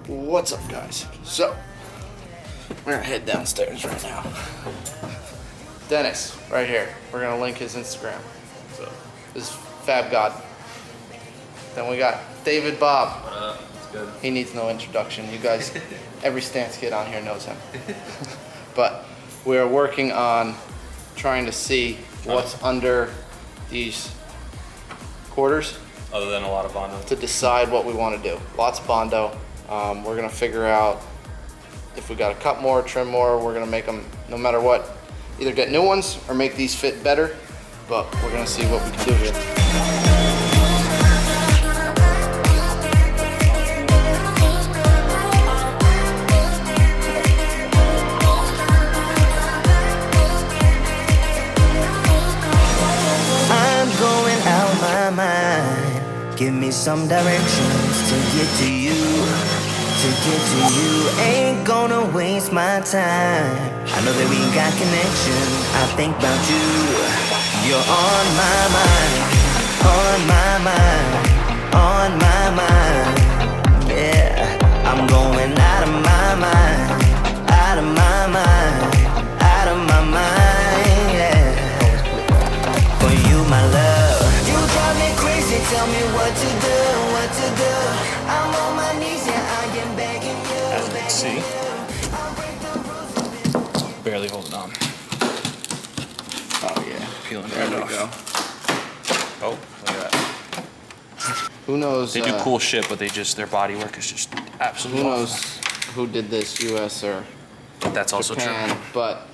What's up, guys? So, we're gonna head downstairs right now. Dennis, right here. We're gonna link his Instagram. So, this is Fab God. Then we got David Bob. What up? It's good. He needs no introduction. You guys, every stance kid on here knows him. But we are working on trying to see what's under these quarters. Other than a lot of Bondo. To decide what we want to do. Lots of Bondo. We're gonna figure out if we gotta cut more, trim more. We're gonna make them, no matter what, either get new ones or make these fit better. But we're gonna see what we can do here. Give me some directions to get to you, Ain't gonna waste my time. I know that we got connection. I think about you. You're on my mind, on my mind, on my mind. Yeah, I'm going out of my mind, out of my mind, out of my mind. Yeah, for you, my love. You drive me crazy, tell me what to do, what to do. I'm on my knees, yeah, I am begging you. As you can see, barely holding on. Oh yeah, Peeling there right we off. go. Oh, look at that. Who knows? They do cool shit, but their body work is just absolutely Who awesome. knows who did this, US or That's also Japan, true. but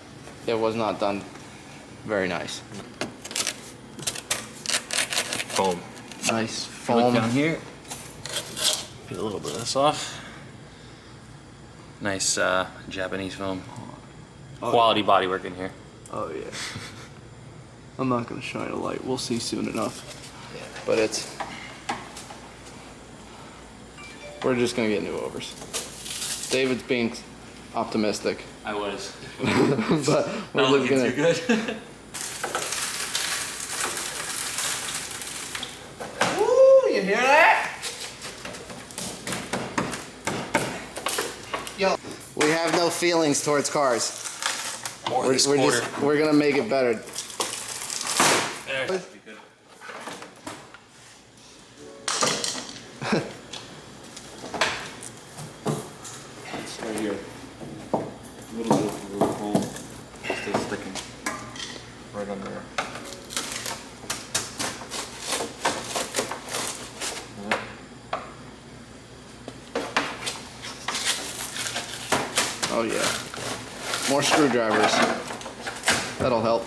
it was not done very nice. Foam. Nice Look foam. down here. Get a little bit of this off. Nice Japanese foam. Quality body work in here. Oh yeah. I'm not gonna shine a light. We'll see soon enough. Yeah. But we're just gonna get new overs. David's being optimistic. I was. But we're Not just looking gonna. too good. Woo! You hear that? Yo, we have no feelings towards cars. We're gonna make it better. There. Be good. It's right here. A little bit of the foam still sticking right under there. Oh yeah. More screwdrivers. That'll help.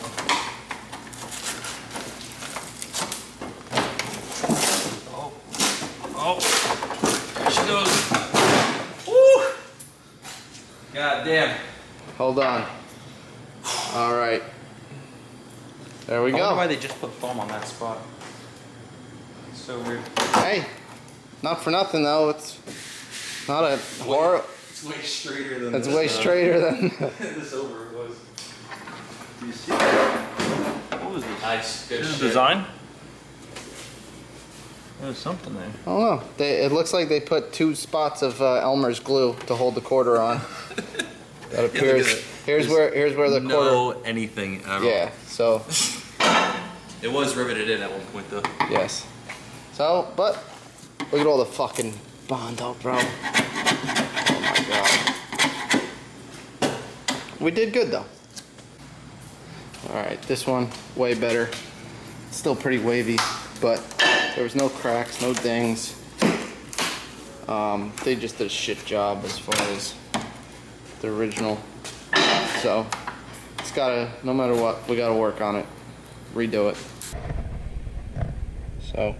Oh, there she goes. Woo! God damn. Hold on. All right. There we I wonder why go. they just put foam on that spot. It's so weird. Hey, not for nothing though. It's not a horror. It's way straighter than It's this, way straighter than. this over was. Do you see that? What was this? Nice. Good This is shit. design? There's something there. I don't know. It looks like they put 2 spots of Elmer's glue to hold the quarter on. That appears. Here's where the quarter. No anything at all. Yeah. So It was riveted in at one point though. yes. So, but look at all the fucking Bondo, bro. Oh my god. We did good though. All right, this one way better. Still pretty wavy, but there was no cracks, no dings. They just did a shit job as far as the original. So it's gotta, no matter what, we gotta work on it, redo it. So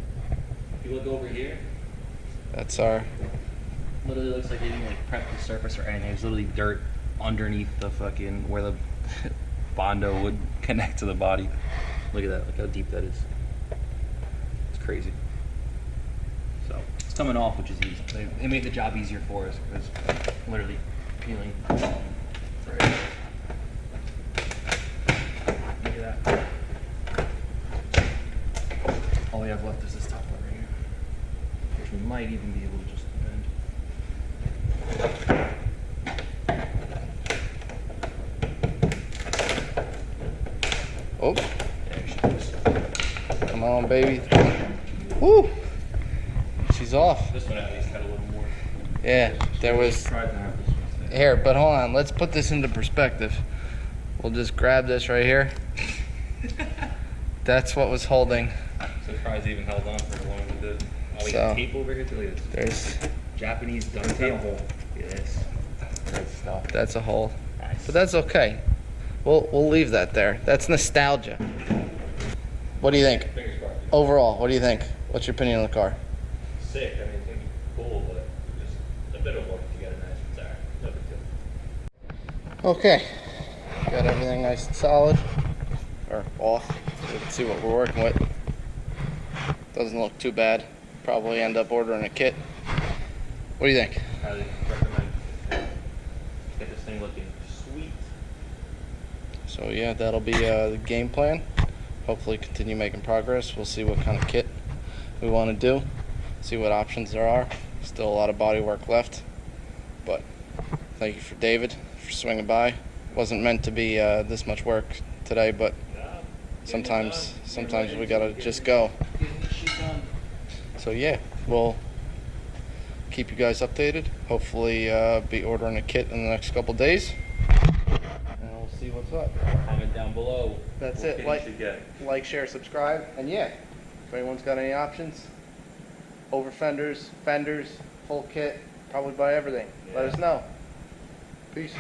If you look over here, that's our. literally looks like they didn't like prep the surface or anything. There's literally dirt underneath the fucking where the Bondo would connect to the body. Look at that. Look how deep that is. It's crazy. So it's coming off, which is easy. It made the job easier for us because literally peeling. Right. Look at that. All we have left is this top part right here, which we might even be able to just bend. Oh, There she is. come on, baby. Woo! She's off. This one at least had a little more. Yeah, there was. Tried to have this one stay. Here, but hold on. Let's put this into perspective. We'll just grab this right here. That's what was holding. Surprised it even held on for the one we did. Oh, we So, got tape over here too. Look at this. There's Japanese duct tape. Yes. Great stuff. that's a hole, Nice. but that's okay. We'll leave that there. That's nostalgia. What do you think? Fingers crossed. Overall, what do you think? What's your opinion on the car? Sick. I mean, it's gonna be cool, but just a bit of work to get it nice and sour. No big deal. Okay, got everything nice and solid, or off, so we can see what we're working with. Doesn't look too bad. Probably end up ordering a kit. What do you think? Highly recommend. Get this thing looking sweet. So yeah, that'll be the game plan. Hopefully continue making progress. We'll see what kind of kit we want to do. See what options there are. Still a lot of body work left. But thank you for David for swinging by. Wasn't meant to be this much work today, but sometimes we gotta just go. So yeah, we'll keep you guys updated. Hopefully be ordering a kit in the next couple days. And we'll see what's up. Comment down below. That's what it. kit Like- you should get. Like, share, subscribe, and yeah, if anyone's got any options, over fenders, full kit, probably buy everything. Let us know. Peace.